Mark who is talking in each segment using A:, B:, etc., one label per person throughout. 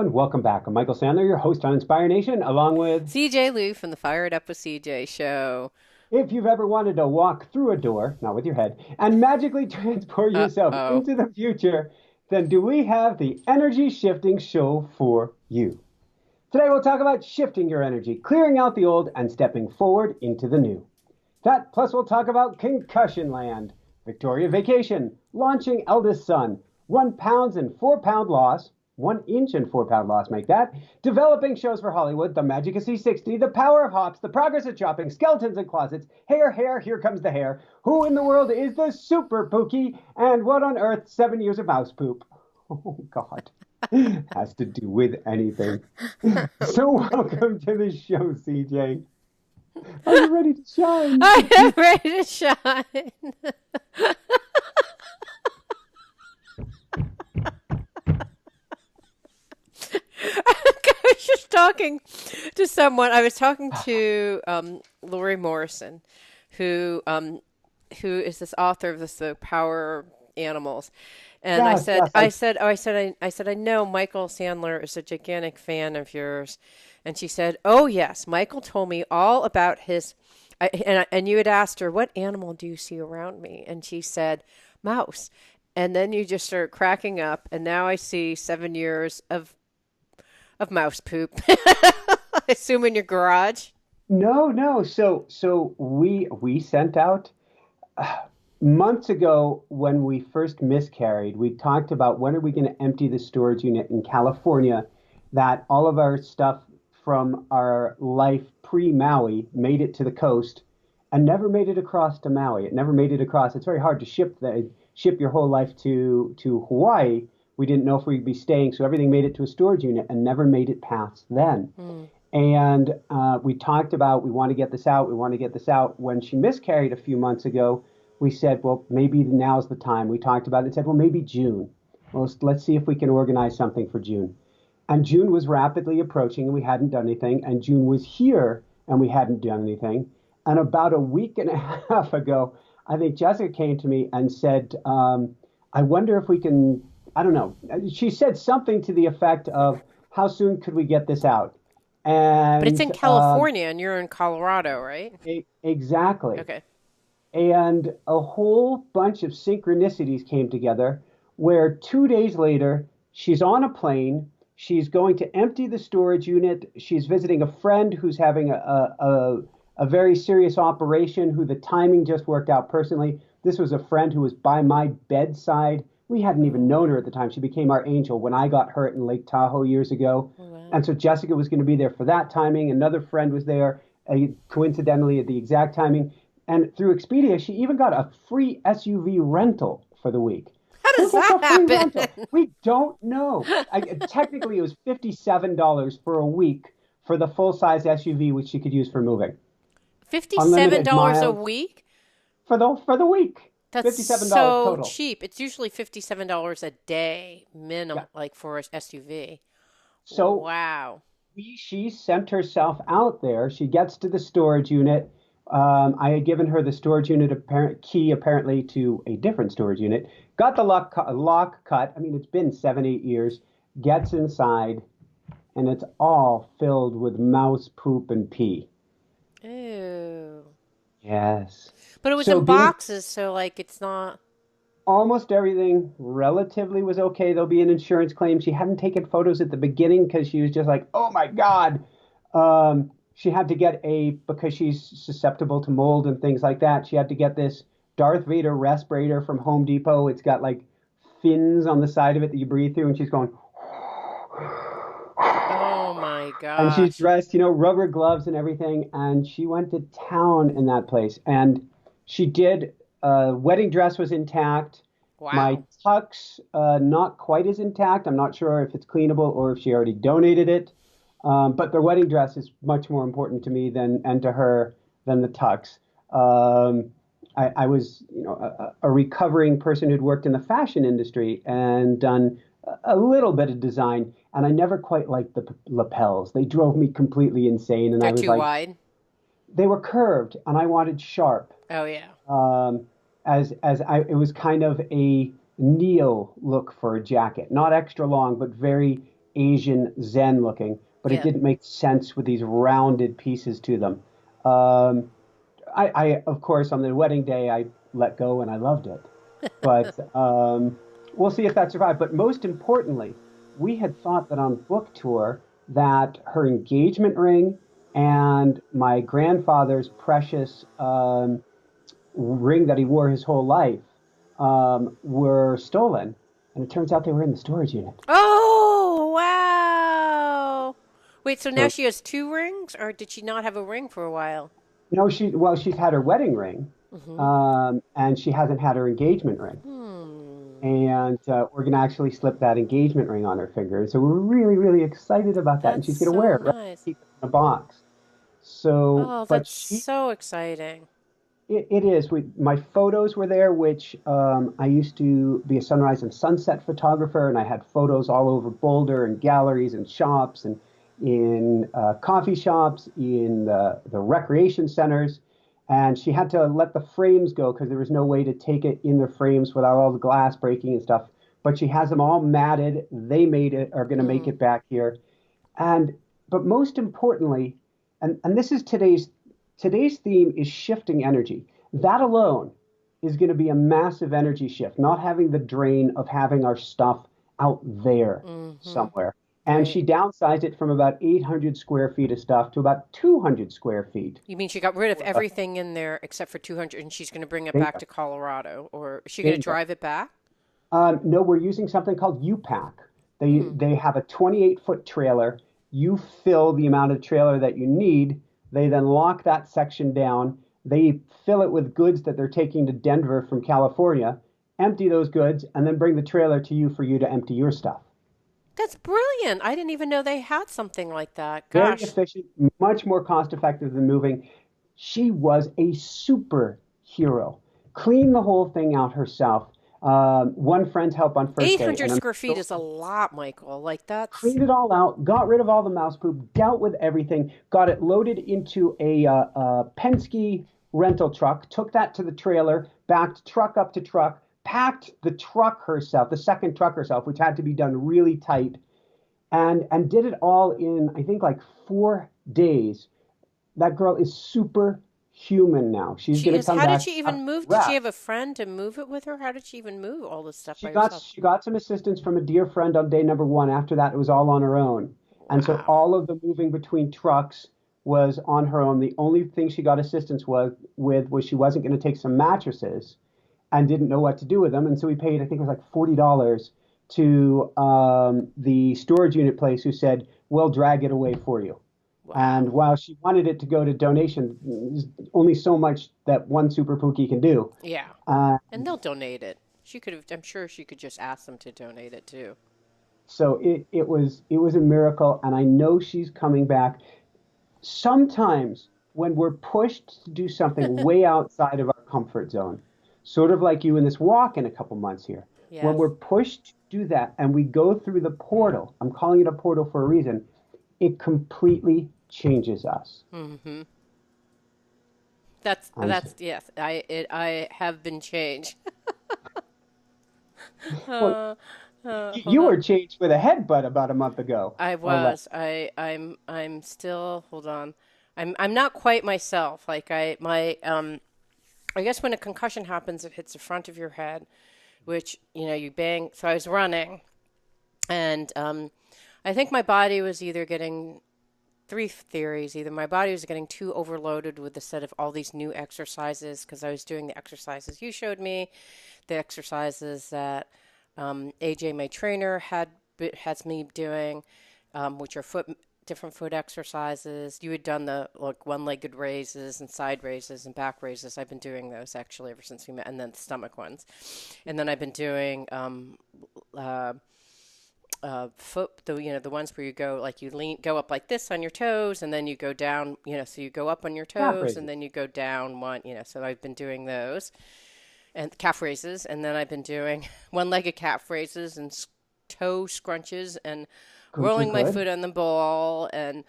A: and welcome back. I'm Michael Sandler, your host on Inspire Nation, along with,
B: CJ Lou from the Fire It Up with CJ show.
A: if you've ever wanted to walk through a door, not with your head, and magically transport yourself
B: Uh-oh.
A: into the future, then do we have the energy shifting show for you? Today we'll talk about shifting your energy, clearing out the old, and stepping forward into the new. That plus we'll talk about Concussion Land, Victoria Vacation, launching eldest son, 1 pound and 4 pound loss, 1 inch and 4 pound loss, make that, developing shows for Hollywood, the magic of C60, the power of hops, the progress of shopping, skeletons in closets, hair, here comes the hair, who in the world is the super-pookie, and what on earth 7 years of mouse poop? Oh, God. Has to do with anything. So welcome to the show, CJ. Are you ready to shine?
B: I am ready to shine. I was just talking to someone. I was talking to Lori Morrison, who who is this author of this The Power Animals. And I
A: Yes,
B: said,
A: yes.
B: I said, oh, I said, I know Michael Sandler is a gigantic fan of yours. And she said, oh, yes, Michael told me all about his, and you had asked her, what animal do you see around me? And she said, mouse. And then you just start cracking up. And now I see 7 years of mouse poop. I assume in your garage.
A: No. So we sent out months ago when we first miscarried. We talked about when are we going to empty the storage unit in California. That all of our stuff from our life pre-Maui made it to the coast and never made it across to Maui. It never made it across. It's very hard to ship your whole life to Hawaii. We didn't know if we'd be staying, so everything made it to a storage unit and never made it past then.
B: Mm.
A: And we talked about we want to get this out. We want to get this out. When she miscarried a few months ago, we said, well, maybe now's the time. We talked about it and said, well, maybe June. Well, let's see if we can organize something for June. And June was rapidly approaching and we hadn't done anything. And June was here and we hadn't done anything. And about a week and a half ago, I think Jessica came to me and said, I wonder if we can, I don't know. She said something to the effect of, how soon could we get this out?
B: But it's
A: And
B: in California and you're in Colorado, right?
A: exactly.
B: Okay.
A: And a whole bunch of synchronicities came together where 2 days later, she's on a plane. She's going to empty the storage unit. She's visiting a friend who's having a very serious operation who the timing just worked out personally. This was a friend who was by my bedside. We hadn't even known her at the time. She became our angel when I got hurt in Lake Tahoe years ago.
B: Oh, wow.
A: And so Jessica was going to be there for that timing. Another friend was there, coincidentally, at the exact timing. And through Expedia, she even got a free SUV rental for the week.
B: How
A: Who
B: does
A: gets
B: that
A: a free
B: happen?
A: rental? We don't know. Technically, it was $57 for a week for the full-size SUV, which she could use for moving.
B: $57
A: Unlimited
B: a
A: miles
B: week?
A: for the week.
B: That's
A: $57
B: so
A: total.
B: cheap. It's usually $57 a day
A: Yeah.
B: minimum, like for an SUV.
A: So
B: Wow.
A: she sent herself out there. She gets to the storage unit. I had given her the storage unit key apparently to a different storage unit. Got the lock cut. I mean, it's been 7, 8 years. Gets inside, and it's all filled with mouse poop and pee.
B: Ew.
A: Yes.
B: But it was
A: So
B: in
A: being
B: boxes, so like it's not.
A: almost everything relatively was okay. There'll be an insurance claim. She hadn't taken photos at the beginning because she was just like, oh my God. She had to get because she's susceptible to mold and things like that, she had to get this Darth Vader respirator from Home Depot. It's got like fins on the side of it that you breathe through, and she's going,
B: Oh my
A: and she's
B: gosh.
A: dressed, rubber gloves and everything. And she went to town in that place. And she did, wedding dress was intact. My
B: Wow.
A: tux, not quite as intact. I'm not sure if it's cleanable or if she already donated it. But the wedding dress is much more important to me and to her than the tux. I was, a recovering person who'd worked in the fashion industry and done a little bit of design, and I never quite liked the lapels. They drove me completely insane, and
B: They're
A: I was
B: too
A: like,
B: wide.
A: they were curved, and I wanted sharp.
B: Oh yeah.
A: Um, it was kind of a Neo look for a jacket, not extra long, but very Asian Zen looking, but it
B: Yeah.
A: didn't make sense with these rounded pieces to them. Um, of course, on the wedding day, I let go and I loved it. But we'll see if that survived. But most importantly, we had thought that on book tour that her engagement ring and my grandfather's precious ring that he wore his whole life were stolen. And it turns out they were in the storage unit.
B: Oh, wow. Wait, so now
A: So
B: she has two rings, or did she not have a ring for a while?
A: no, she's had her wedding ring,
B: Mm-hmm.
A: and she hasn't had her engagement ring.
B: Hmm.
A: And we're going to actually slip that engagement ring on her finger. So we're really, really excited about that. And
B: That's
A: she's going to
B: so
A: wear it, right?
B: nice.
A: Keep it in a box. So,
B: Oh,
A: but
B: that's so exciting.
A: it is. My photos were there, which I used to be a sunrise and sunset photographer, and I had photos all over Boulder and galleries and shops and in coffee shops, in the recreation centers. And she had to let the frames go because there was no way to take it in the frames without all the glass breaking and stuff. But she has them all matted. They made it, are going to make
B: Mm.
A: it back here. And but most importantly, and this is today's theme is shifting energy. That alone is going to be a massive energy shift, not having the drain of having our stuff out there
B: Mm-hmm.
A: somewhere. And
B: Right.
A: she downsized it from about 800 square feet of stuff to about 200 square feet.
B: You mean she got rid of everything in there except for 200 and she's going to bring it back
A: Bingo,
B: to Colorado? Or is she going to
A: bingo.
B: drive it back?
A: No, we're using something called U-Pack. They
B: Hmm.
A: they have a 28-foot trailer. You fill the amount of trailer that you need. They then lock that section down. They fill it with goods that they're taking to Denver from California, empty those goods, and then bring the trailer to you for you to empty your stuff.
B: That's brilliant. I didn't even know they had something like that.
A: Very
B: Gosh.
A: efficient, much more cost effective than moving. She was a superhero. Cleaned the whole thing out herself. One friend's help on first day,
B: 800
A: and I'm
B: square feet is a lot, Michael. Like that's
A: cleaned it all out, got rid of all the mouse poop, dealt with everything, got it loaded into a Penske rental truck, took that to the trailer, backed truck up to truck, packed the truck herself, the second truck herself, which had to be done really tight, and did it all in I think like 4 days. That girl is superhuman now. She's
B: she
A: going to
B: is.
A: come
B: How did
A: back
B: she
A: up
B: even move? Did she
A: wrapped.
B: have a friend to move it with her? How did she even move all this stuff
A: She
B: by
A: got
B: herself?
A: she got some assistance from a dear friend on day number one. After that, it was all on her own. And so
B: Wow.
A: all of the moving between trucks was on her own. The only thing she got assistance was she wasn't going to take some mattresses and didn't know what to do with them. And so we paid, I think it was like $40 to the storage unit place who said, we'll drag it away for you. And
B: Wow.
A: while she wanted it to go to donation, there's only so much that one super pookie can do.
B: Yeah.
A: Uh,
B: And they'll donate it. She could have, I'm sure she could just ask them to donate it too.
A: So it was a miracle, and I know she's coming back. Sometimes when we're pushed to do something way outside of our comfort zone, sort of like you in this walk in a couple months here, when
B: Yes.
A: we're pushed to do that and we go through the portal, I'm calling it a portal for a reason, it completely changes us.
B: Hmm.
A: I'm so,
B: Yes. I have been changed.
A: well,
B: uh, Hold
A: you
B: on.
A: were changed with a headbutt about a month ago
B: I
A: or less.
B: was. I'm still. Hold on. I'm not quite myself. I guess when a concussion happens, it hits the front of your head, which you bang. So I was running, and I think my body was either getting three theories. Either my body was getting too overloaded with the set of all these new exercises because I was doing the exercises you showed me, the exercises that AJ, my trainer, has me doing, which are different foot exercises. You had done the like one-legged raises and side raises and back raises. I've been doing those actually ever since we met, and then stomach ones, and then I've been doing uh, foot the ones where you go like you go up like this on your toes and then you go down, so you go up on your
A: Calf
B: toes and
A: raises.
B: then you go down one, so I've been doing those and calf raises, and then I've been doing one-legged calf raises and toe scrunches and
A: Good, good,
B: rolling my
A: good.
B: foot on the ball and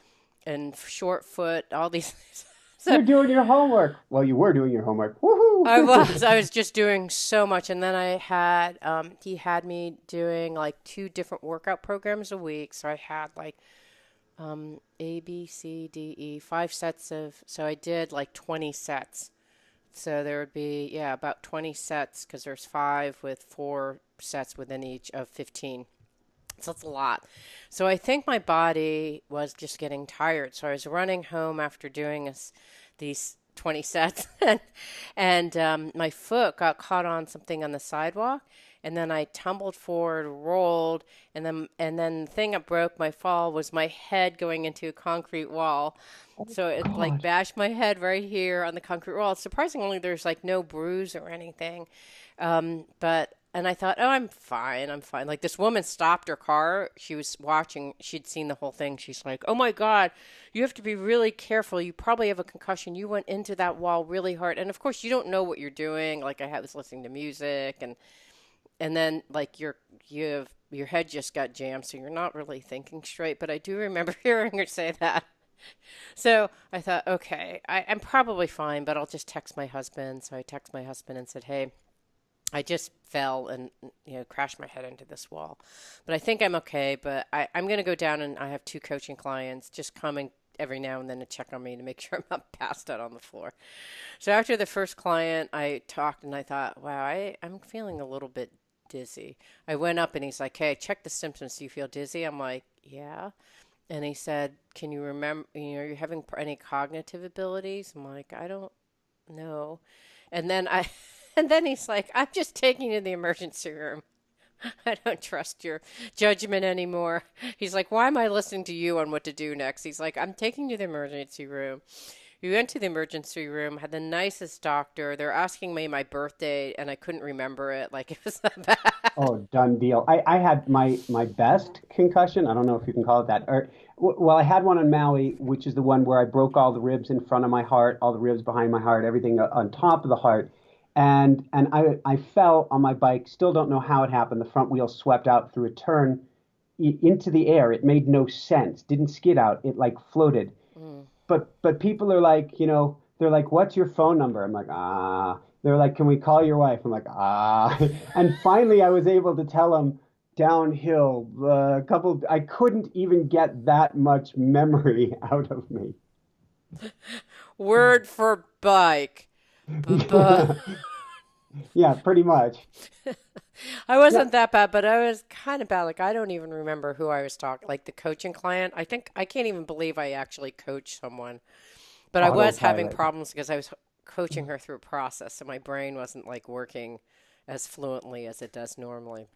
B: short foot, all these things. So
A: You're doing your homework. Well, you were doing your homework. Woohoo!
B: I was just doing so much, and then I had he had me doing like two different workout programs a week. So I had like A, B, C, D, E, 5 sets of. So I did like 20 sets. So there would be about 20 sets because there's five with 4 sets within each of 15. So that's a lot. So I think my body was just getting tired. So I was running home after doing these 20 sets, and my foot got caught on something on the sidewalk, and then I tumbled forward, rolled, and then the thing that broke my fall was my head going into a concrete wall. So it like
A: God.
B: bashed my head right here on the concrete wall. Surprisingly, there's like no bruise or anything. But and I thought, oh, I'm fine. I'm fine. Like this woman stopped her car. She was watching. She'd seen the whole thing. She's like, oh my God, you have to be really careful. You probably have a concussion. You went into that wall really hard. And of course, you don't know what you're doing. Like was listening to music, and then like your head just got jammed, so you're not really thinking straight. But I do remember hearing her say that. So I thought, okay, I'm probably fine, but I'll just text my husband. So I text my husband and said, hey, I just fell and crashed my head into this wall, but I think I'm okay. But I'm going to go down, and I have 2 coaching clients just coming every now and then to check on me to make sure I'm not passed out on the floor. So after the first client, I talked and I thought, wow, I'm feeling a little bit dizzy. I went up and he's like, hey, check the symptoms. Do you feel dizzy? I'm like, yeah. And he said, can you remember, are you having any cognitive abilities? I'm like, I don't know. And then and then he's like, I'm just taking you to the emergency room. I don't trust your judgment anymore. He's like, why am I listening to you on what to do next? He's like, I'm taking you to the emergency room. We went to the emergency room, had the nicest doctor. They're asking me my birthday, and I couldn't remember it. Like, it was that bad.
A: Oh, done deal. I had my best concussion. I don't know if you can call it that. Or well, I had one on Maui, which is the one where I broke all the ribs in front of my heart, all the ribs behind my heart, everything on top of the heart. And I fell on my bike. Still don't know how it happened. The front wheel swept out through a turn into the air. It made no sense. Didn't skid out. It like floated.
B: Mm.
A: But people are like, they're like, what's your phone number? I'm like, ah. They're like, can we call your wife? I'm like, ah. And finally, I was able to tell them downhill a couple. I couldn't even get that much memory out of me.
B: Word for bike. B-b-
A: Yeah, yeah, pretty much.
B: I
A: Yeah,
B: wasn't that bad, but I was kind of bad. Like, I don't even remember who I was talking. Like the coaching client. I think I can't even believe I actually coached someone. But I was having
A: autopilot.
B: problems because I was coaching her through a process, so my brain wasn't like working as fluently as it does normally.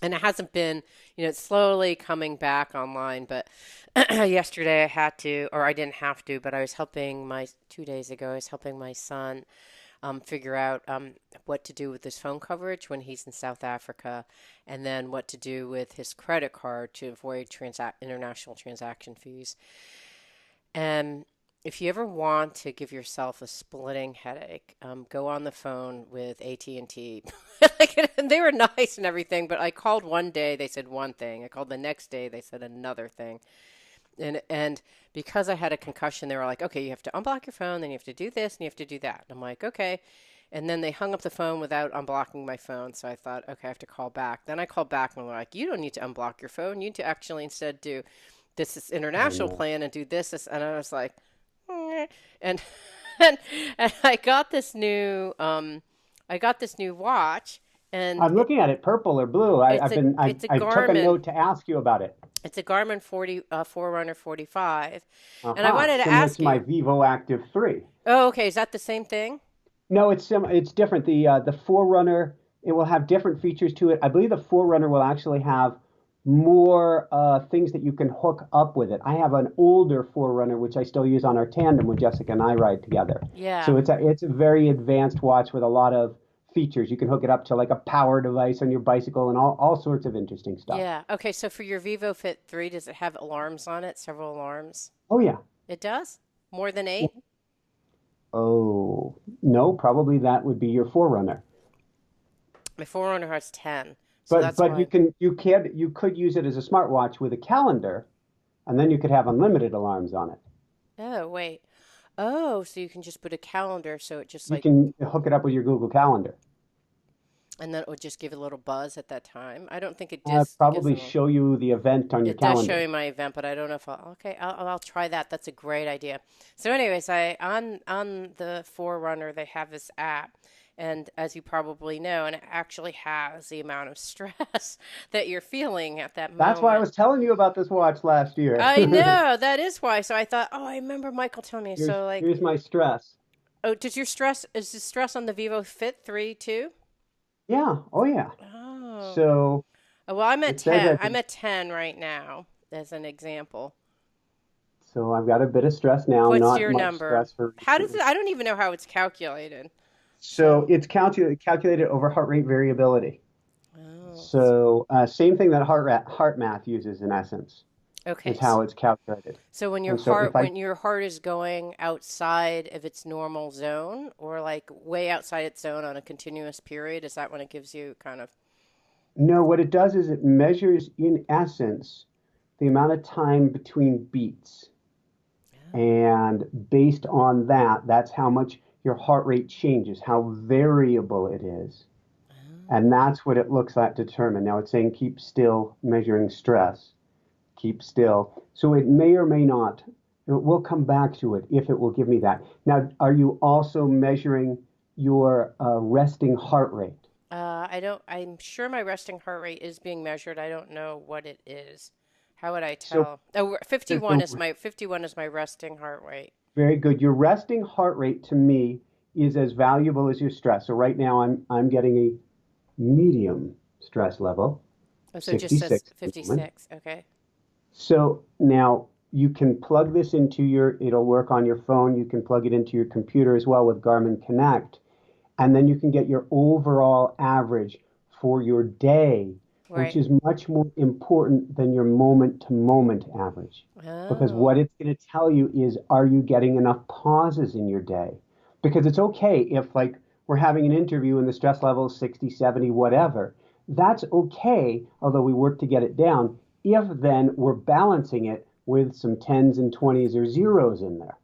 B: And it hasn't been, it's slowly coming back online. But yesterday I had to, or I didn't have to, but I was helping 2 days ago, I was helping my son figure out what to do with his phone coverage when he's in South Africa, and then what to do with his credit card to avoid international transaction fees. And if you ever want to give yourself a splitting headache, go on the phone with AT&T. Like, and they were nice and everything, but I called one day, they said one thing. I called the next day, they said another thing. And because I had a concussion, they were like, okay, you have to unblock your phone, then you have to do this, and you have to do that. I'm like, okay. And then they hung up the phone without unblocking my phone. So I thought, okay, I have to call back. Then I called back and they're like, you don't need to unblock your phone. You need to actually instead do this
A: Oh
B: international
A: no.
B: plan and do this. And I was like, "Eh." and and, and I got this new watch, and
A: I'm looking at it, purple or blue. I,
B: it's
A: I've
B: a
A: been
B: it's a
A: I took a
B: Garmin.
A: note to ask you about it.
B: It's a Garmin 40 Forerunner 45. And I
A: Aha,
B: wanted to
A: similar
B: ask
A: to my
B: you,
A: Vivo Active 3.
B: oh, okay, is that the same thing?
A: No, it's different. The Forerunner, it will have different features to it. I believe the Forerunner will actually have more things that you can hook up with it. I have an older Forerunner which I still use on our tandem when Jessica and I ride together.
B: Yeah.
A: So it's a very advanced watch with a lot of features. You can hook it up to like a power device on your bicycle and all sorts of interesting stuff.
B: Yeah. Okay, so for your Vivo Fit 3, does it have alarms on it? Several alarms?
A: Oh yeah.
B: It does? More than 8?
A: Oh, no, probably that would be your Forerunner.
B: My Forerunner has 10. So
A: But
B: that's
A: but
B: why.
A: you could use it as a smartwatch with a calendar, and then you could have unlimited alarms on it.
B: Oh, wait. Oh, so you can just put a calendar, so it just
A: You
B: like,
A: can hook it up with your Google Calendar.
B: and then it would just give a little buzz at that time. I don't think it just gives
A: Probably
B: them a.
A: show you the event on your
B: It does show
A: calendar.
B: you my event, but I don't know if I'll. Okay, I'll try that. That's a great idea. So, anyways, I on the Forerunner they have this app, and as you probably know, and it actually has the amount of stress that you're feeling at that
A: That's why I
B: moment.
A: was telling you about this watch last year.
B: I know that is why. So I thought, oh, I remember Michael telling me.
A: here's
B: So like,
A: here's my stress.
B: oh, does your stress is the stress on the Vivo Fit 3 too?
A: Yeah. Oh yeah.
B: Oh.
A: So
B: Oh, well, I'm at
A: it says
B: 10.
A: I
B: I'm
A: can.
B: at 10 right now, as an example.
A: So I've got a bit of stress now.
B: What's
A: Not
B: your
A: much
B: number?
A: stress for
B: How does
A: recently.
B: it? I don't even know how it's calculated.
A: So
B: So,
A: it's calculated over heart rate variability.
B: oh,
A: So same thing that heart math uses in essence is
B: okay.
A: how it's calculated.
B: So
A: And so if I
B: when your heart is going outside of its normal zone, or like way outside its zone on a continuous period, is that when it gives you kind of?
A: no, what it does is it measures in essence the amount of time between beats. And based on that, that's how much your heart rate changes, how variable it is. And that's what it looks like to determine. Now it's saying keep still, measuring stress, keep still. So it may or may not, we'll come back to it if it will give me that. Now, are you also measuring your resting heart rate?
B: I don't. I'm sure my resting heart rate is being measured. I don't know what it is. How would I
A: So
B: tell? Oh,
A: the,
B: 51
A: the,
B: is my 51 is my resting heart rate.
A: very good. Your resting heart rate to me is as valuable as your stress. So right now I'm getting a medium stress level,
B: Oh, so it just says
A: 66 at the moment.
B: 56. Okay.
A: So now you can plug this into it'll work on your phone. You can plug it into your computer as well with Garmin Connect. And then you can get your overall average for your day, which
B: Right.
A: is much more important than your moment to moment average. Because
B: Oh.
A: what it's going to tell you is, are you getting enough pauses in your day? Because it's okay if, like, we're having an interview and the stress level is 60, 70, whatever. That's okay, although we work to get it down, if then we're balancing it with some 10s and 20s or zeros in there.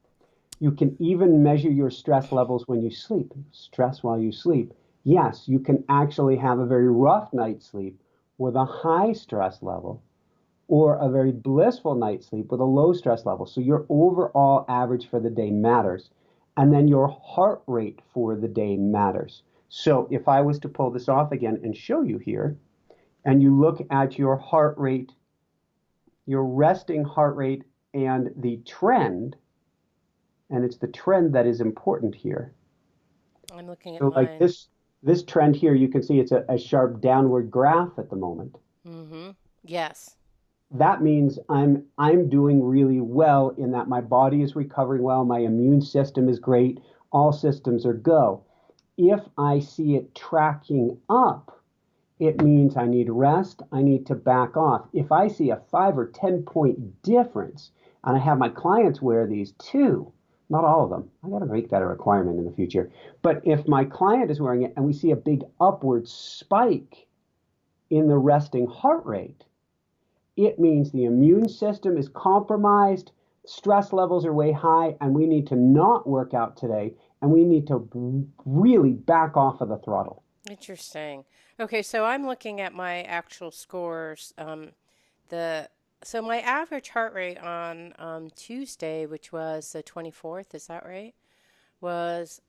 A: You can even measure your stress levels when you sleep. Stress while you sleep. Yes, you can actually have a very rough night's sleep with a high stress level, or a very blissful night's sleep with a low stress level. So your overall average for the day matters. And then your heart rate for the day matters. So if I was to pull this off again and show you here, and you look at your heart rate, your resting heart rate, and the trend, and it's the trend that is important here.
B: I'm looking at
A: So like
B: mine.
A: this trend here, you can see it's a sharp downward graph at the moment.
B: Mm-hmm. Yes.
A: That means I'm doing really well in that my body is recovering well, my immune system is great, all systems are go. If I see it tracking up, it means I need rest, I need to back off. If I see a 5 or 10 point difference, and I have my clients wear these too, not all of them. I got to make that a requirement in the future. But if my client is wearing it and we see a big upward spike in the resting heart rate, it means the immune system is compromised, stress levels are way high, and we need to not work out today, and we need to really back off of the throttle.
B: Interesting. Okay, so I'm looking at my actual scores. The so my average heart rate on Tuesday, which was the 24th, is that right? Was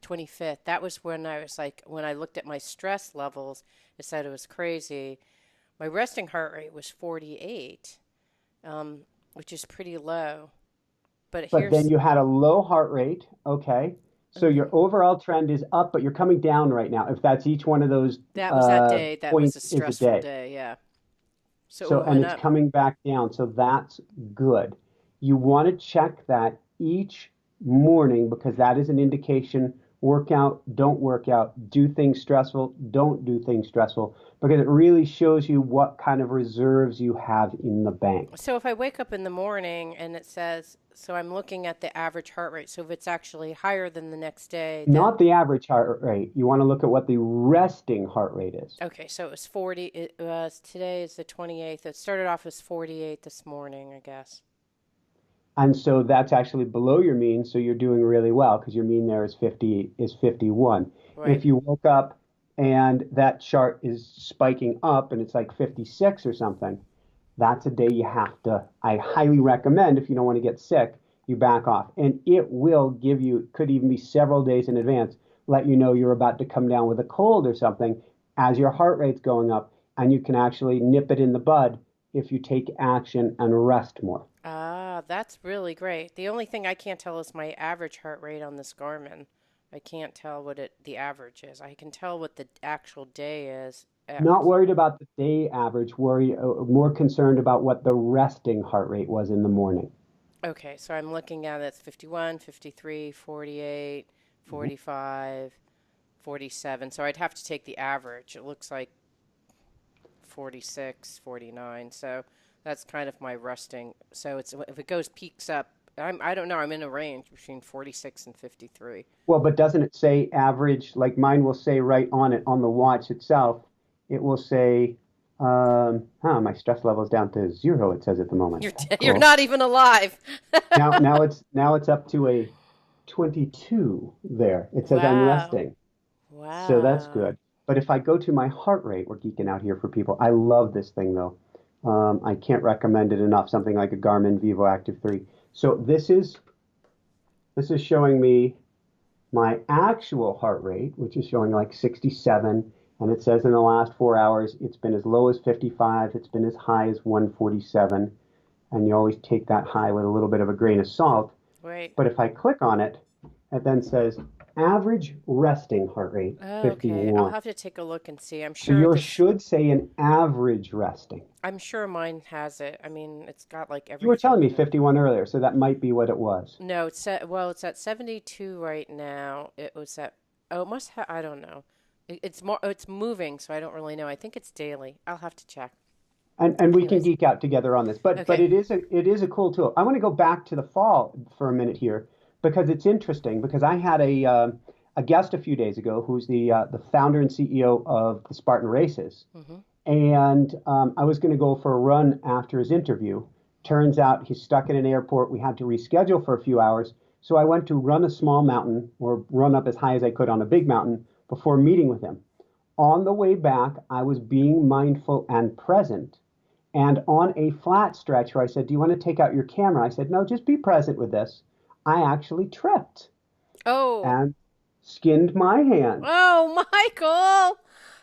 B: 25th. That was when I was like, when I looked at my stress levels, it said it was crazy. My resting heart rate was 48, which is pretty low. But
A: But then
B: here's,
A: you had a low heart rate, okay? So your
B: mhm.
A: overall trend is up, but you're coming down right now. If that's each one of those
B: That was that day. That was a
A: points is a
B: stressful
A: day.
B: day. Yeah.
A: So,
B: So it
A: and
B: went
A: it's
B: up.
A: coming back down. So that's good. You want to check that each morning because that is an indication work out, don't work out, do things stressful, don't do things stressful, because it really shows you what kind of reserves you have in the bank.
B: So if I wake up in the morning and it says, so I'm looking at the average heart rate. So if it's actually higher than the next day, then
A: Not the average heart rate. You want to look at what the resting heart rate is.
B: okay. So it was 40. It was today is the 28th. It started off as 48 this morning, I guess.
A: And so that's actually below your mean, so you're doing really well because your mean there is 51.
B: Right.
A: If you woke up and that chart is spiking up and it's like 56 or something, that's a day you have to, I highly recommend if you don't want to get sick, you back off. And it will give you, could even be several days in advance, let you know you're about to come down with a cold or something as your heart rate's going up, and you can actually nip it in the bud if you take action and rest more.
B: Ah, that's really great. The only thing I can't tell is my average heart rate on this Garmin. I can't tell what the average is. I can tell what the actual day is.
A: Not worried about the day average, more concerned about what the resting heart rate was in the morning.
B: Okay, so I'm looking at it's 51, 53, 48,
A: Mhm.
B: 45, 47. So I'd have to take the average. It looks like 46, 49. So that's kind of my resting. So it's if it goes peaks up, I don't know, I'm in a range between 46 and 53.
A: Well, but doesn't it say average? Like mine will say right on it on the watch itself, it will say, my stress level is down to zero, it says at the moment.
B: You're
A: That's
B: you're
A: cool.
B: not even alive.
A: Now it's up to a 22 there. It says I'm
B: Wow.
A: resting. So that's
B: Wow.
A: good. But if I go to my heart rate, we're geeking out here for people. I love this thing though. I can't recommend it enough. Something like a Garmin Vivo Active 3. So this is showing me my actual heart rate, which is showing like 67. And it says in the last 4 hours, it's been as low as 55. It's been as high as 147. And you always take that high with a little bit of a grain of salt.
B: Right.
A: But if I click on it, it then says average resting heart rate,
B: Oh, okay. I'll
A: 51.
B: have to take a look and see.
A: So yours should say an average resting.
B: I'm sure mine has it. I mean, it's got like
A: You were
B: everything
A: telling me
B: in it.
A: 51 earlier, so that might be what it was.
B: No, it's at 72 right now. It was at oh, it must have I don't know. It's more it's moving, so I don't really know. I think it's daily. I'll have to check.
A: And we can
B: Anyways.
A: geek out together on this. But
B: Okay.
A: it is a cool tool. I want to go back to the fall for a minute here because it's interesting because I had a guest a few days ago who's the founder and CEO of the Spartan Races.
B: Mhm.
A: And I was going to go for a run after his interview. Turns out he's stuck in an airport. We had to reschedule for a few hours. So I went to run a small mountain or run up as high as I could on a big mountain before meeting with him. On the way back, I was being mindful and present. And on a flat stretch where I said, "Do you want to take out your camera?" I said, "No, just be present with this." I actually tripped
B: Oh.
A: and skinned my hand.
B: Oh, Michael.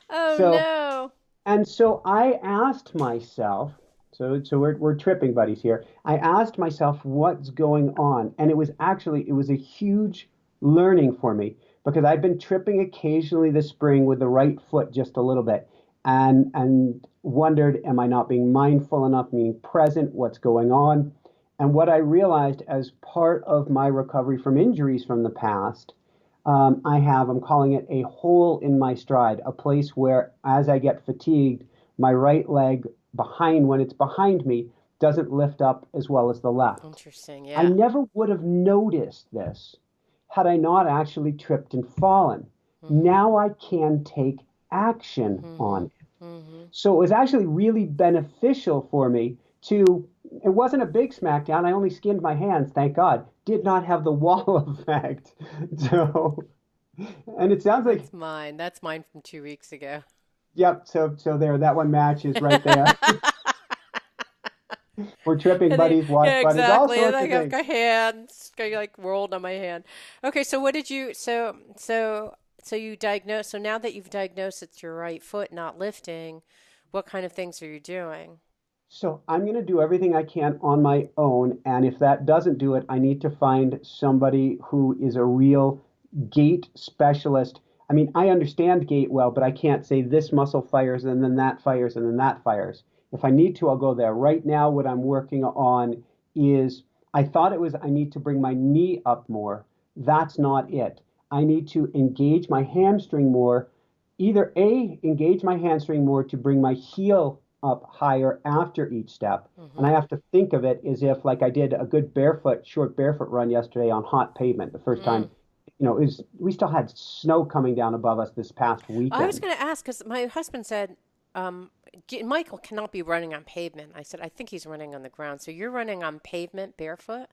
B: Oh
A: So
B: no.
A: So I asked myself, so we're tripping buddies here. I asked myself what's going on, and it was a huge learning for me because I'd been tripping occasionally this spring with the right foot just a little bit, and wondered, am I not being mindful enough, meaning present, what's going on? And what I realized as part of my recovery from injuries from the past I'm calling it a hole in my stride, a place where as I get fatigued, my right leg when it's behind me, doesn't lift up as well as the left.
B: Interesting.
A: I
B: Yeah.
A: never would have noticed this had I not actually tripped and fallen.
B: Mhm.
A: Now I can take action on
B: Mhm.
A: it.
B: Mhm.
A: So it was actually really beneficial for me to, it wasn't a big smackdown. I only skinned my hands, thank God. Did not have the wall effect. So, and it sounds like,
B: That's mine from 2 weeks ago.
A: yep. So there, that one matches right there. We're tripping buddies, watch
B: Yeah,
A: buddies, all
B: exactly. And
A: sorts
B: I
A: of
B: got
A: things.
B: my hands like rolled on my hand. Okay, so what did you so you diagnose so now that you've diagnosed it's your right foot not lifting, what kind of things are you doing?
A: So I'm going to do everything I can on my own. And if that doesn't do it, I need to find somebody who is a real gait specialist. I mean, I understand gait well, but I can't say this muscle fires and then that fires and then that fires. If I need to, I'll go there. Right now, what I'm working on is I thought it was I need to bring my knee up more. That's not it. I need to engage my hamstring more. Either A, engage my hamstring more to bring my heel up higher after each step. And I
B: Mhm.
A: have to think of it as if, like I did a good short barefoot run yesterday on hot pavement. The first
B: Mm.
A: time, we still had snow coming down above us this past
B: I was
A: weekend.
B: going to ask cuz my husband said Michael cannot be running on pavement. I said I think he's running on the ground. So you're running on pavement barefoot?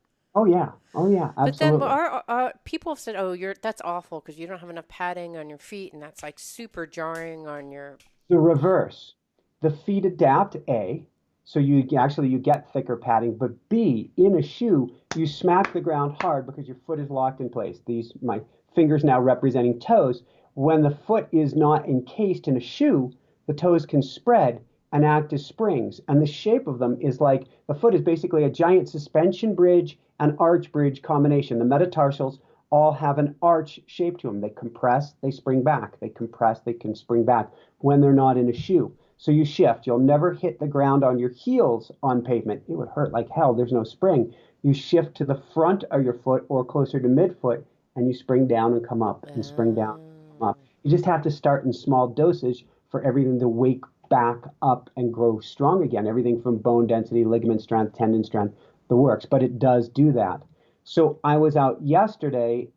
A: Oh yeah,
B: But then
A: absolutely.
B: our people have said, "Oh, you're that's awful because you don't have enough padding on your feet, and that's like super jarring on your."
A: The reverse. The feet adapt, A, so you get thicker padding, but B, in a shoe, you smack the ground hard because your foot is locked in place. These my fingers now representing toes. When the foot is not encased in a shoe, the toes can spread and act as springs. And the shape of them is like the foot is basically a giant suspension bridge and arch bridge combination. The metatarsals all have an arch shape to them. They compress, they spring back. They compress, they can spring back when they're not in a shoe. So you shift. You'll never hit the ground on your heels on pavement. It would hurt like hell. There's no spring. You shift to the front of your foot or closer to midfoot, and you spring down and come up and spring down and come up. You just have to start in small dosage for everything to wake back up and grow strong again. Everything from bone density, ligament strength, tendon strength, the works. But it does do that. So I was out yesterday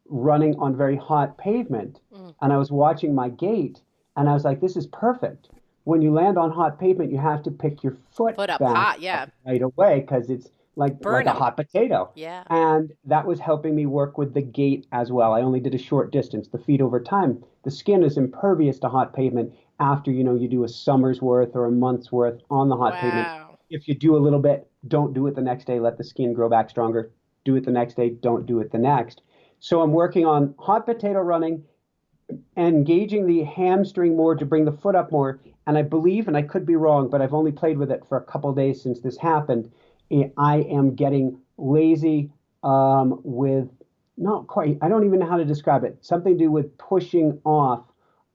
A: running on very hot pavement,
B: Mm.
A: and I was watching my gait, and I was like, this is perfect. When you land on hot pavement, you have to pick your foot
B: Foot up
A: back
B: hot,
A: up
B: yeah.
A: right away because it's like a
B: Burning.
A: hot potato.
B: Yeah.
A: And that was helping me work with the gait as well. I only did a short distance. The feet over time, the skin is impervious to hot pavement after you do a summer's worth or a month's worth on the hot pavement.
B: Wow.
A: If you do a little bit, don't do it the next day. Let the skin grow back stronger. Do it the next day. Don't do it the next. So I'm working on hot potato running, engaging the hamstring more to bring the foot up more. And I believe, and I could be wrong, but I've only played with it for a couple of days since this happened. I am getting lazy with not quite, I don't even know how to describe it. Something to do with pushing off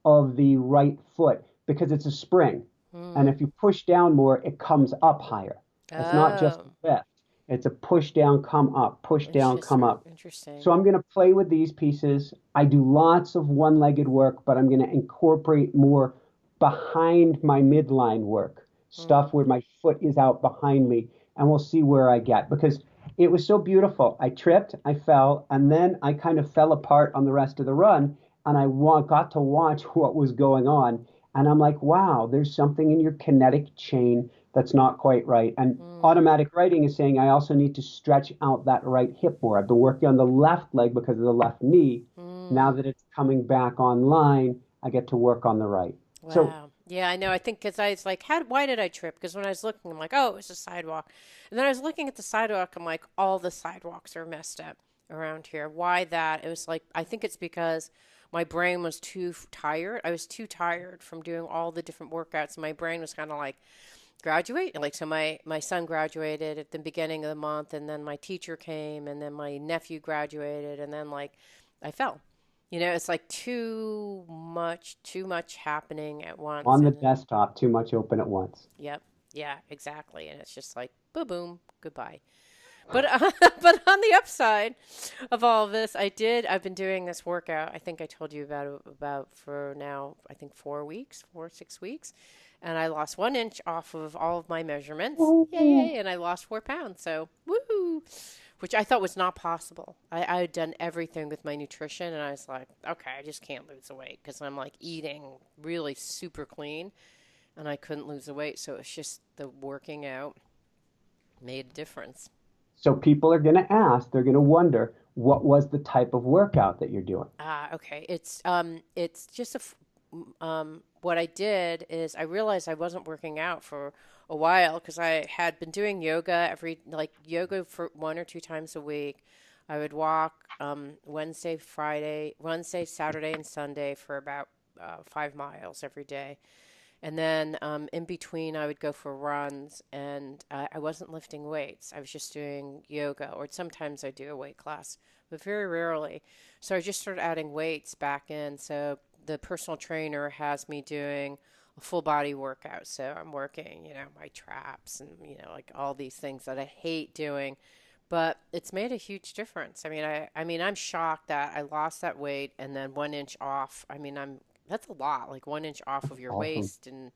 A: of the right foot because it's a spring. And
B: Mm.
A: if you push down more, it comes up higher. It's not just
B: Oh,
A: a lift, it's a push down, come up, push down, come
B: interesting.
A: up.
B: Interesting.
A: So I'm going to play with these pieces. I do lots of one-legged work, but I'm going to incorporate more behind my midline work,
B: Mm.
A: stuff where my foot is out behind me, and we'll see where I get because it was so beautiful. I tripped, I fell, and then I kind of fell apart on the rest of the run, and got to watch what was going on. And I'm like, wow, there's something in your kinetic chain that's not quite right. And
B: Mm.
A: automatic writing is saying I also need to stretch out that right hip more. I've been working on the left leg because of the left knee. Now
B: Mm.
A: that it's coming back online, I get to work on the right. So
B: Wow. Yeah, I know. I think because I was like, why did I trip? Because when I was looking, I'm like, oh, it was a sidewalk. And then I was looking at the sidewalk. I'm like, all the sidewalks are messed up around here. Why that? It was like, I think it's because my brain was too tired. I was too tired from doing all the different workouts. And my brain was kind of like, graduate. Like, so my son graduated at the beginning of the month, and then my teacher came, and then my nephew graduated, and then like I fell. It's like too much happening at once.
A: on the
B: And
A: desktop, too much open at once.
B: yep, yeah, exactly. And it's just like boom, boom, goodbye. But but on the upside of all of this, I've been doing this workout. I think I told you about for now. I think 4 weeks, 6 weeks, and I lost 1 inch off of all of my measurements.
A: Ooh.
B: Yay! And I lost 4 pounds. So woohoo! Which I thought was not possible. I had done everything with my nutrition, and I was like, okay, I just can't lose the weight because I'm like eating really super clean, and I couldn't lose the weight. So it's just the working out made a difference.
A: So people are going to ask, they're going to wonder, what was the type of workout that you're doing?
B: Ah, okay. It's just what I did is I realized I wasn't working out for a while because I had been doing yoga yoga for 1 or 2 times a week. I would walk Wednesday, Saturday, and Sunday for about 5 miles every day. And then in between, I would go for runs, and I wasn't lifting weights. I was just doing yoga, or sometimes I do a weight class, but very rarely. So I just started adding weights back in. So the personal trainer has me doing a full body workout. So I'm working, my traps and, like all these things that I hate doing. But it's made a huge difference. I mean, I'm shocked that I lost that weight and then 1 inch off. I mean, that's a lot, like 1 inch off of your
A: Awesome.
B: waist and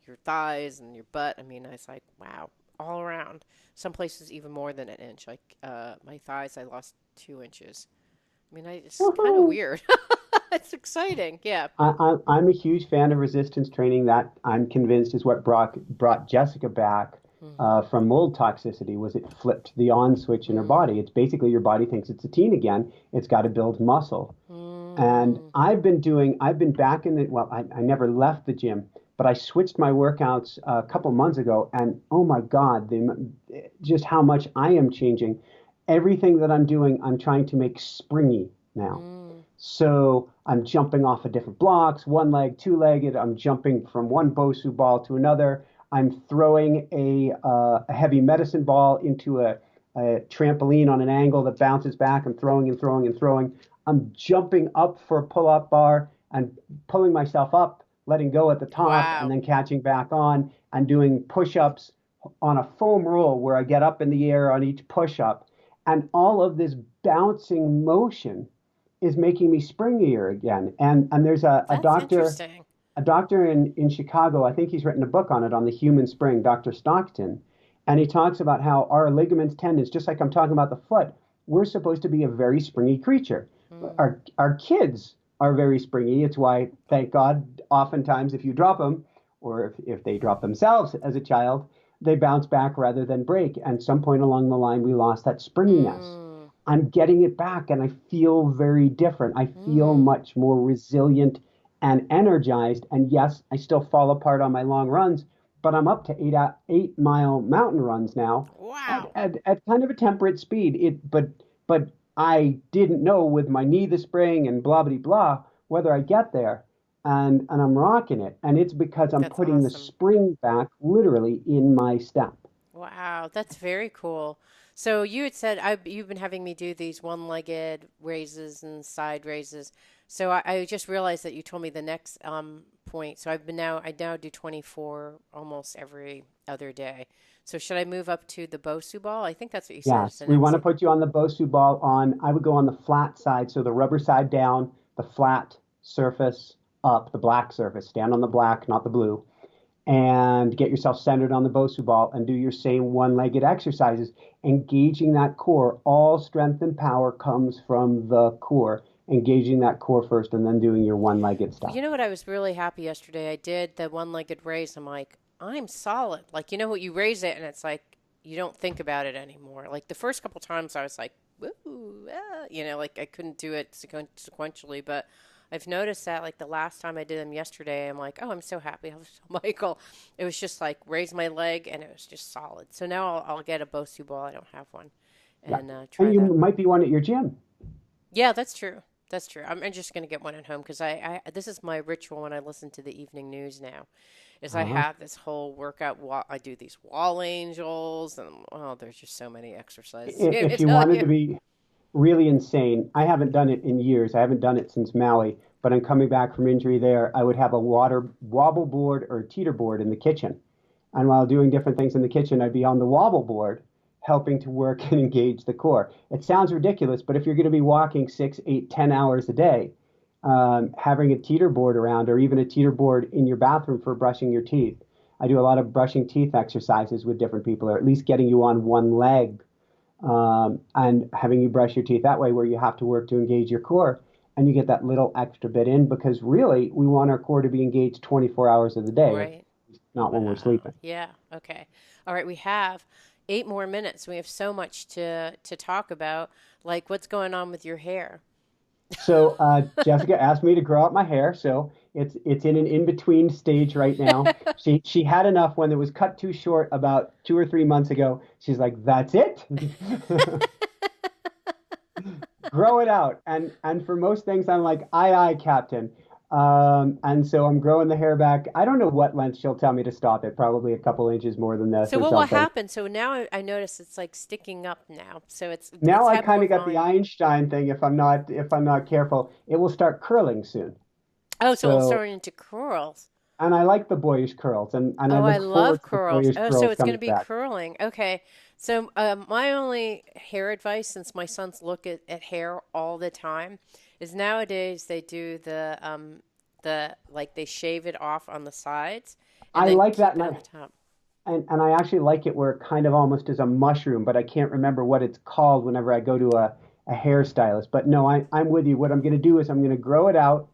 B: your thighs and your butt. I mean, I was like, wow, all around. Some places even more than an inch. Like my thighs, I lost 2 inches. I mean, it's kind of
A: Woohoo.
B: weird. It's exciting. Yeah.
A: I'm a huge fan of resistance training. That I'm convinced is what brought Jessica back. from mold toxicity was it flipped the on switch in her body. It's basically your body thinks it's a teen again. It's got to build muscle. And
B: Mm.
A: I've been back in the, well, I never left the gym, but I switched my workouts a couple months ago. And oh my God, just how much I am changing. Everything that I'm doing, I'm trying to make springy now.
B: Mm.
A: So I'm jumping off of different blocks, one leg, two-legged. I'm jumping from one Bosu ball to another. I'm throwing a heavy medicine ball into a trampoline on an angle that bounces back. I'm throwing and throwing and throwing. I'm jumping up for a pull-up bar and pulling myself up, letting go at the top, and
B: Wow.
A: then catching back on and doing push-ups on a foam roll where I get up in the air on each push-up. And all of this bouncing motion is making me springier again. And there's
B: That's interesting.
A: a doctor in Chicago, I think he's written a book on it, on the human spring, Dr. Stockton. And he talks about how our ligaments, tendons, just like I'm talking about the foot, we're supposed to be a very springy creature.
B: Mm.
A: Our kids are very springy. It's why, thank God, oftentimes if you drop them, or if they drop themselves as a child, they bounce back rather than break. And some point along the line, we lost that springiness.
B: Mm.
A: I'm getting it back and I feel very different. I feel
B: Mm.
A: much more resilient and energized. And yes, I still fall apart on my long runs, but I'm up to 8 mile mountain runs now
B: Wow.
A: at kind of a temperate speed. But I didn't know with my knee this spring and blah blah blah whether I get there. And I'm rocking it. And it's because I'm
B: That's
A: putting the
B: awesome.
A: spring back literally in my step.
B: Wow, that's very cool. So you had said you've been having me do these one-legged raises and side raises. So I just realized that you told me the next point. So I now do 24 almost every other day. So should I move up to the Bosu ball? I think that's what you said is
A: Yes,
B: the
A: we want
B: next.
A: to put you on the Bosu ball on. I would go on the flat side, so the rubber side down, the flat surface up, the black surface. Stand on the black, not the blue, and get yourself centered on the Bosu ball and do your same one-legged exercises, engaging that core. All strength and power comes from the core. Engaging that core first, and then doing your one-legged stuff.
B: You know what? I was really happy yesterday. I did the one-legged raise. I'm like, I'm solid. Like, you know what? You raise it and it's like you don't think about it anymore. Like the first couple times I was like, woo, ah, like I couldn't do it sequentially, but I've noticed that like the last time I did them yesterday, I'm like, oh, I'm so happy. I was Michael. It was just like raise my leg and it was just solid. So now I'll get a Bosu ball. I don't have one,
A: Yeah,
B: and
A: and
B: try
A: you
B: that.
A: might be one at your gym.
B: Yeah, that's true. That's true. I'm just gonna get one at home because this is my ritual when I listen to the evening news now, is I
A: Uh-huh.
B: have this whole workout. I do these wall angels, and oh, there's just so many exercises. You know,
A: If you
B: tell
A: wanted
B: you.
A: to be really insane. I haven't done it in years. I haven't done it since Maui, but I'm coming back from injury there. I would have a water wobble board or teeter board in the kitchen. And while doing different things in the kitchen, I'd be on the wobble board helping to work and engage the core. It sounds ridiculous, but if you're going to be walking 6, 8, 10 hours a day, having a teeter board around or even a teeter board in your bathroom for brushing your teeth. I do a lot of brushing teeth exercises with different people, or at least getting you on one leg and having you brush your teeth that way, where you have to work to engage your core, and you get that little extra bit in because really we want our core to be engaged 24 hours of the day,
B: Right.
A: not when we're
B: Wow.
A: sleeping.
B: Yeah. Okay. All right. We have 8 more minutes. We have so much to talk about. Like what's going on with your hair?
A: So Jessica asked me to grow out my hair, so it's in an in between stage right now. She had enough when it was cut too short about 2 or 3 months ago. She's like, "That's it." Grow it out. And for most things, I'm like, aye, aye, Captain. And so I'm growing the hair back. I don't know what length she'll tell me to stop it. Probably a couple inches more than this
B: So
A: or
B: what will
A: something.
B: happen? So now I notice it's like sticking up now. So
A: Now
B: it's
A: I
B: had
A: kind
B: more
A: of got the
B: volume.
A: Einstein thing. If I'm not careful, it will start curling soon.
B: Oh, so it'll
A: So,
B: turn into curls.
A: and I like the boyish curls, and I
B: Oh, I
A: look forward
B: love
A: to the
B: curls.
A: boyish
B: Oh, so
A: curls
B: it's going
A: coming
B: to be
A: back.
B: curling. Okay. So my only hair advice, since my sons look at hair all the time, is nowadays they do the like they shave it off on the sides and
A: I
B: then
A: like that,
B: keep
A: and
B: it on the top.
A: I actually like it where it kind of almost is a mushroom, but I can't remember what it's called whenever I go to a hairstylist. But no, I'm with you. What I'm going to do is I'm going to grow it out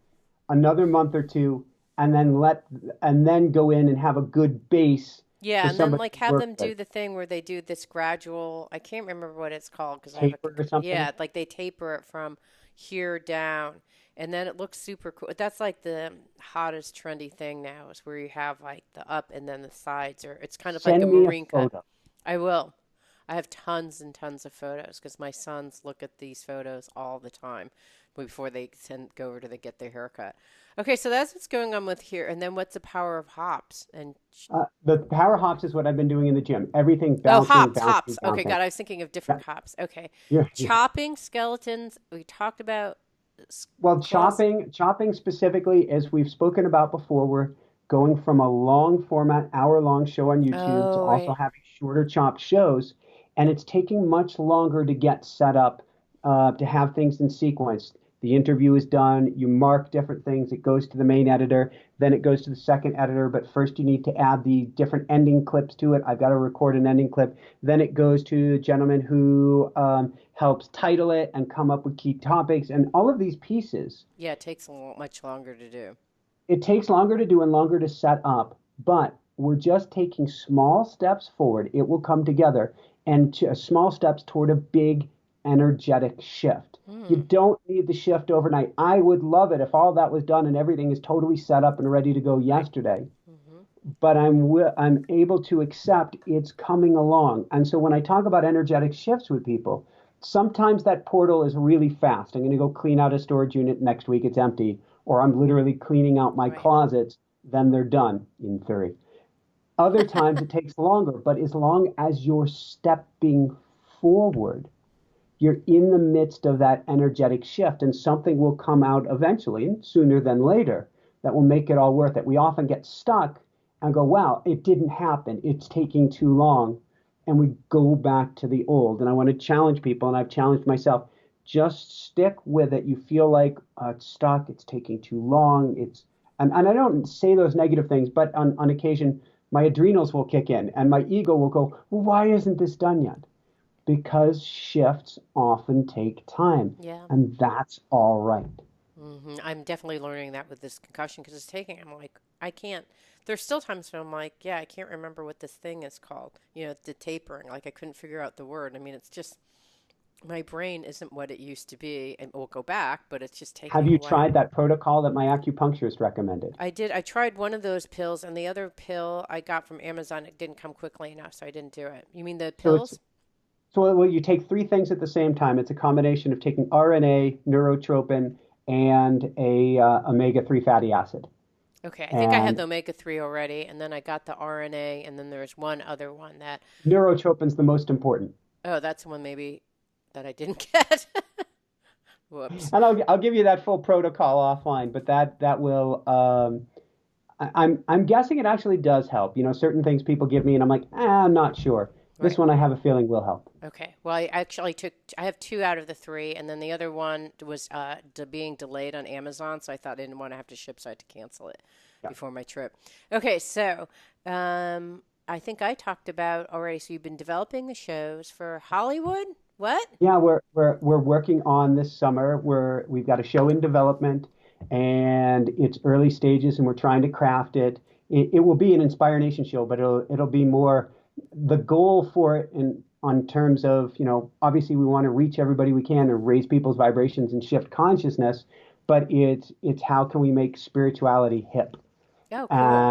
A: another month or two, and then go in and have a good base
B: Yeah,
A: for
B: and then
A: somebody
B: like
A: to
B: have
A: work
B: them
A: with.
B: do the thing where they do this gradual, I can't remember what it's called because I have a,
A: Taper or something.
B: yeah, like they taper it from here down and then it looks super cool. That's like the hottest trendy thing now is where you have like the up and then the sides or it's kind of like a
A: Send me a
B: marine cut.
A: photo.
B: I will. I have tons and tons of photos because my sons look at these photos all the time before they go over to get their haircut. Okay, so that's what's going on with here. And then what's the power of hops and
A: The power hops is what I've been doing in the gym. Everything
B: oh,
A: bouncing,
B: hops,
A: bouncing,
B: hops. Okay,
A: bouncing.
B: God, I was thinking of
A: Yeah,
B: different hops. Okay.
A: yeah.
B: Chopping skeletons. We talked about
A: Well,
B: claws.
A: chopping specifically, as we've spoken about before, we're going from a long format, hour-long show on YouTube to
B: Oh,
A: also
B: right.
A: having shorter chopped shows, and it's taking much longer to get set up to have things in sequence. The interview is done, you mark different things, it goes to the main editor, then it goes to the second editor, but first you need to add the different ending clips to it. I've got to record an ending clip. Then it goes to the gentleman who helps title it and come up with key topics and all of these pieces.
B: Yeah, it takes much longer to do.
A: It takes longer to do and longer to set up, but we're just taking small steps forward. It will come together and to, small steps toward a big energetic shift. You
B: Hmm.
A: don't need the shift overnight. I would love it if all that was done and everything is totally set up and ready to go
B: Right.
A: yesterday,
B: Hmm.
A: but I'm able to accept it's coming along. And so when I talk about energetic shifts with people, sometimes that portal is really fast. I'm going to go clean out a storage unit next week, it's empty, or I'm literally cleaning out my
B: Right.
A: closets, then they're done in theory. Other times it takes longer, but as long as you're stepping forward, you're in the midst of that energetic shift and something will come out eventually, sooner than later, that will make it all worth it. We often get stuck and go, wow, it didn't happen. It's taking too long. And we go back to the old. And I want to challenge people, and I've challenged myself, just stick with it. You feel like it's stuck, it's taking too long. And I don't say those negative things, but on occasion, my adrenals will kick in and my ego will go, well, why isn't this done yet? Because shifts often take time,
B: Yeah.
A: and that's all right.
B: I'm definitely learning that with this concussion because it's taking. I'm like, I can't. There's still times when I'm like, yeah, I can't remember what this thing is called. You know, the tapering. Like I couldn't figure out the word. I mean, it's just my brain isn't what it used to be, and we'll go back, but it's just
A: Have
B: taking a
A: you
B: while.
A: tried that protocol that my acupuncturist recommended?
B: I did. I tried one of those pills, and the other pill I got from Amazon. It didn't come quickly enough, so I didn't do it. You mean the
A: So it's
B: pills?
A: so well, you take three things at the same time. It's a combination of taking RNA, neurotropin, and a omega-3 fatty acid.
B: Okay, I think I had
A: And
B: the omega-3 already, and then I got the RNA, and then there's one other one that,
A: neurotropin's the most important.
B: oh, that's the one maybe that I didn't get. Whoops.
A: And I'll give you that full protocol offline, but that will I'm guessing it actually does help. You know, certain things people give me, and I'm like, I'm not sure. This
B: Right.
A: one I have a feeling will help.
B: Okay. Well, I actually I have two out of the three, and then the other one was being delayed on Amazon, so I thought I didn't want to have to ship, so I had to cancel it
A: Yeah.
B: before my trip. Okay, so I think I talked about already. So you've been developing the shows for Hollywood? What?
A: Yeah, we're working on this summer. We've got a show in development, and it's early stages, and we're trying to craft it. It will be an Inspire Nation show, but it'll be more the goal for it in on terms of, you know, obviously we want to reach everybody we can and raise people's vibrations and shift consciousness, but it's how can we make spirituality hip?
B: Oh, cool.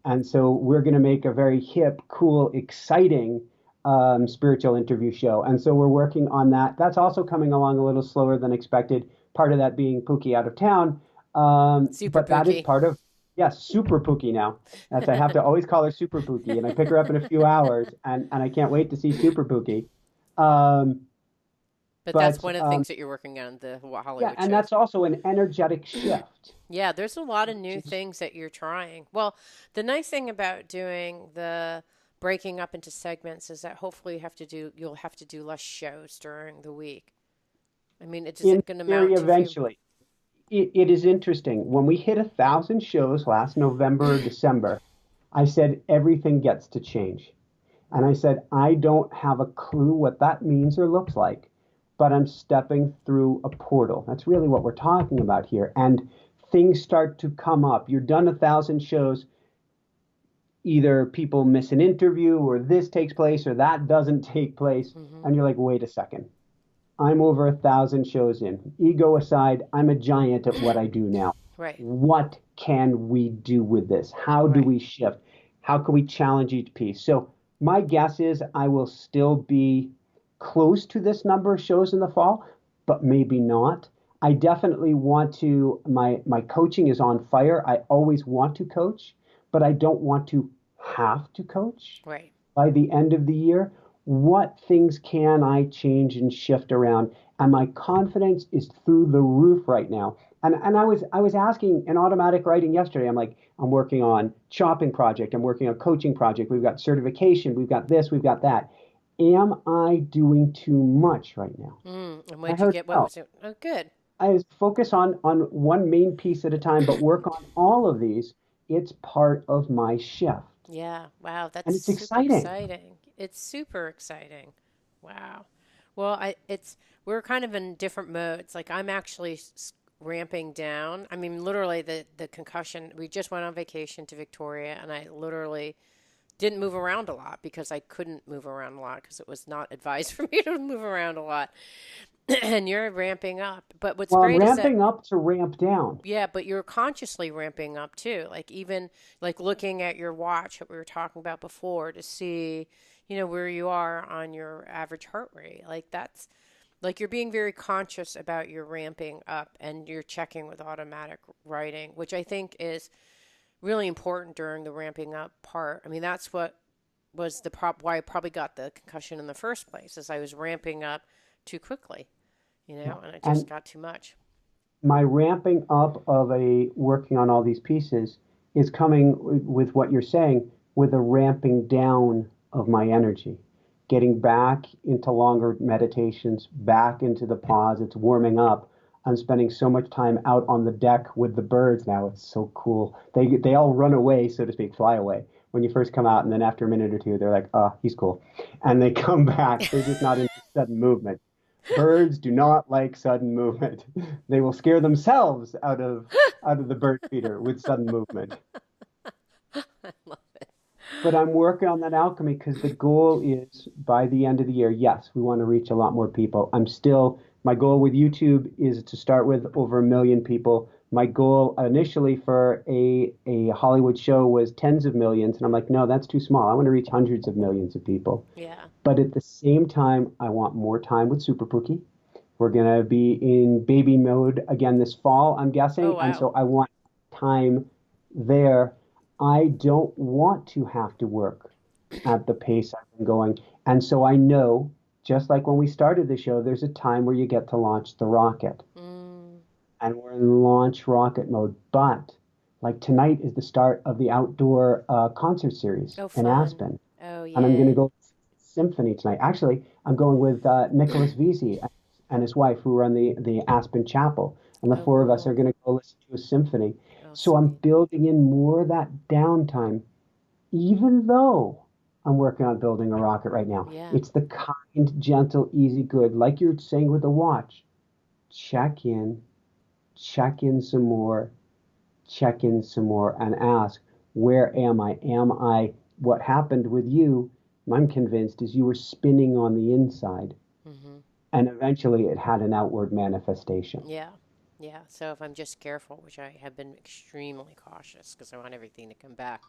A: And so we're going to make a very hip, cool, exciting spiritual interview show. And so we're working on that. That's also coming along a little slower than expected. Part of that being Pookie out of town,
B: Super
A: but that is
B: Pookie.
A: part of yes, Super Pookie now. That's I have to always call her Super Pookie, and I pick her up in a few hours, and I can't wait to see Super Pookie. Um,
B: But that's
A: but
B: one of the things that you're working on, the
A: yeah,
B: Hollywood
A: and
B: shows.
A: that's also an energetic shift.
B: Yeah, there's a lot of new things that you're trying. Well, the nice thing about doing the breaking up into segments is that hopefully you'll have to do less shows during the week. I mean, it
A: In
B: isn't going to
A: theory,
B: amount to a few.
A: eventually. It is interesting. When we hit 1,000 shows last November or December, I said everything gets to change. And I said, I don't have a clue what that means or looks like, but I'm stepping through a portal. That's really what we're talking about here. And things start to come up. You're done 1,000 shows. either people miss an interview or this takes place or that doesn't take place.
B: Hmm.
A: And you're like, wait a second. I'm over 1,000 shows in. Ego aside, I'm a giant at what I do now.
B: Right.
A: What can we do with this? How do
B: Right.
A: we shift? How can we challenge each piece? So my guess is I will still be close to this number of shows in the fall, but maybe not. I definitely want to, my coaching is on fire. I always want to coach, but I don't want to have to coach
B: Right.
A: by the end of the year. What things can I change and shift around? And my confidence is through the roof right now. And I was asking in automatic writing yesterday. I'm like, I'm working on shopping project. I'm working on coaching project. We've got certification. We've got this. We've got that. Am I doing too much right now?
B: And
A: I
B: what'd you
A: heard
B: get? What
A: no.
B: was it? Oh, good.
A: I focus on one main piece at a time, but work on all of these. It's part of my shift,
B: Yeah. Wow. That's
A: and it's
B: super
A: exciting.
B: exciting. It's super exciting. Wow. Well, we're kind of in different modes. Like I'm actually ramping down. I mean, literally the concussion. We just went on vacation to Victoria, and I literally didn't move around a lot because I couldn't move around a lot because it was not advised for me to move around a lot. And you're ramping up. But what's
A: Well, I'm
B: great is that
A: ramping up to ramp down.
B: yeah, but you're consciously ramping up too. Like even like looking at your watch that we were talking about before to see, where you are on your average heart rate. Like that's like you're being very conscious about your ramping up and you're checking with automatic writing, which I think is really important during the ramping up part. I mean, that's what was the why I probably got the concussion in the first place, is I was ramping up too quickly,
A: Yeah.
B: and it just
A: And
B: got too much.
A: my ramping up of a working on all these pieces is coming with what you're saying, with a ramping down of my energy, getting back into longer meditations, back into the pause. It's warming up. I'm spending so much time out on the deck with the birds now. It's so cool. They all run away, so to speak, fly away when you first come out, and then after a minute or two, they're like, "Oh, he's cool," and they come back. They're just not into sudden movement. Birds do not like sudden movement. They will scare themselves out of the bird feeder with sudden movement.
B: I love it.
A: But I'm working on that alchemy because the goal is by the end of the year, yes, we want to reach a lot more people. My goal with YouTube is to start with over 1 million people. My goal initially for a Hollywood show was tens of millions. And I'm like, no, that's too small. I want to reach hundreds of millions of people.
B: Yeah.
A: But at the same time, I want more time with super-pookie. We're going to be in baby mode again this fall, I'm
B: Oh,
A: guessing. And
B: wow.
A: so I want time there. I don't want to have to work at the pace I've been going. And so I know, just like when we started the show, there's a time where you get to launch the rocket.
B: Mm.
A: And we're in launch rocket mode. But like tonight is the start of the outdoor concert series
B: Oh,
A: in
B: fun.
A: Aspen.
B: Oh,
A: And I'm going to
B: yay.
A: go symphony tonight. Actually, I'm going with Nicholas Vesey and his wife, who run the Aspen Chapel, and the
B: Oh,
A: four of us are
B: cool.
A: going to go listen to a symphony.
B: Oh,
A: So I'm
B: sweet.
A: building in more of that downtime, even though I'm working on building a rocket right now.
B: Yeah.
A: It's the kind, gentle, easy, good, like you're saying with the watch. Check in, check in some more, check in some more, and ask, where am I? What happened with you? I'm convinced is you were spinning on the inside,
B: Hmm.
A: and eventually it had an outward manifestation.
B: Yeah. Yeah. So if I'm just careful, which I have been extremely cautious because I want everything to come back.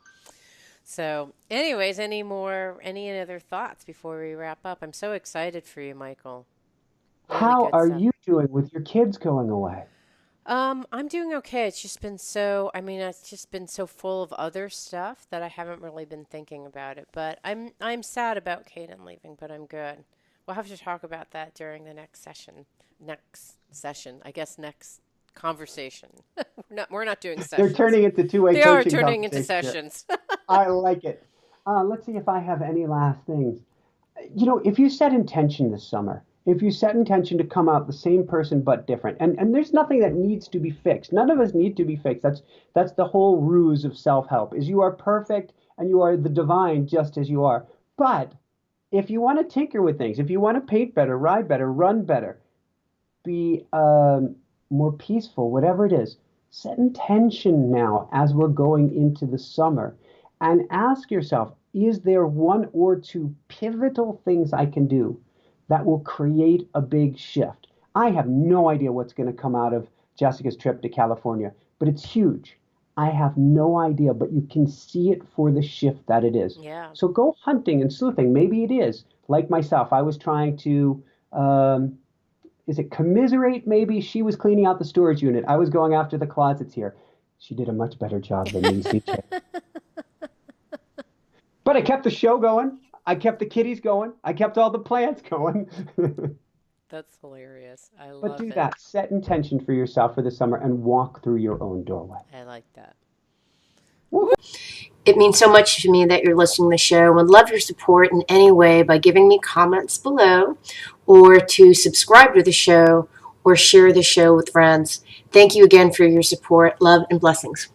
B: So, anyways, any other thoughts before we wrap up? I'm so excited for you, Michael. Really
A: How
B: good
A: are
B: stuff.
A: you doing with your kids going away?
B: I'm doing okay. It's just been so, I mean, it's just been so full of other stuff that I haven't really been thinking about it. But I'm sad about Kaden leaving, but I'm good. We'll have to talk about that during the next session. Next session, I guess next conversation. We're not doing
A: They're
B: sessions.
A: turning into two-way
B: They are
A: coaching
B: turning into
A: conversations here.
B: sessions.
A: I like it. Let's see if I have any last things. If you set intention this summer, if you set intention to come out the same person but different, and there's nothing that needs to be fixed. None of us need to be fixed. That's the whole ruse of self-help, is you are perfect and you are the divine just as you are. But if you want to tinker with things, if you want to paint better, ride better, run better, be more peaceful, whatever it is, set intention now as we're going into the summer. and ask yourself, is there one or two pivotal things I can do that will create a big shift? I have no idea what's going to come out of Jessica's trip to California, but it's huge. I have no idea, but you can see it for the shift that it is.
B: Yeah.
A: So go hunting and sleuthing. Maybe it is. Like myself, I was trying to, is it commiserate? Maybe she was cleaning out the storage unit. I was going after the closets here. She did a much better job than me, CJ. But I kept the show going. I kept the kitties going. I kept all the plants going.
B: That's hilarious. I
A: But
B: love
A: do
B: it.
A: that. Set intention for yourself for the summer and walk through your own doorway.
B: I like that.
C: It means so much to me that you're listening to the show and would love your support in any way by giving me comments below or to subscribe to the show or share the show with friends. Thank you again for your support. Love and blessings.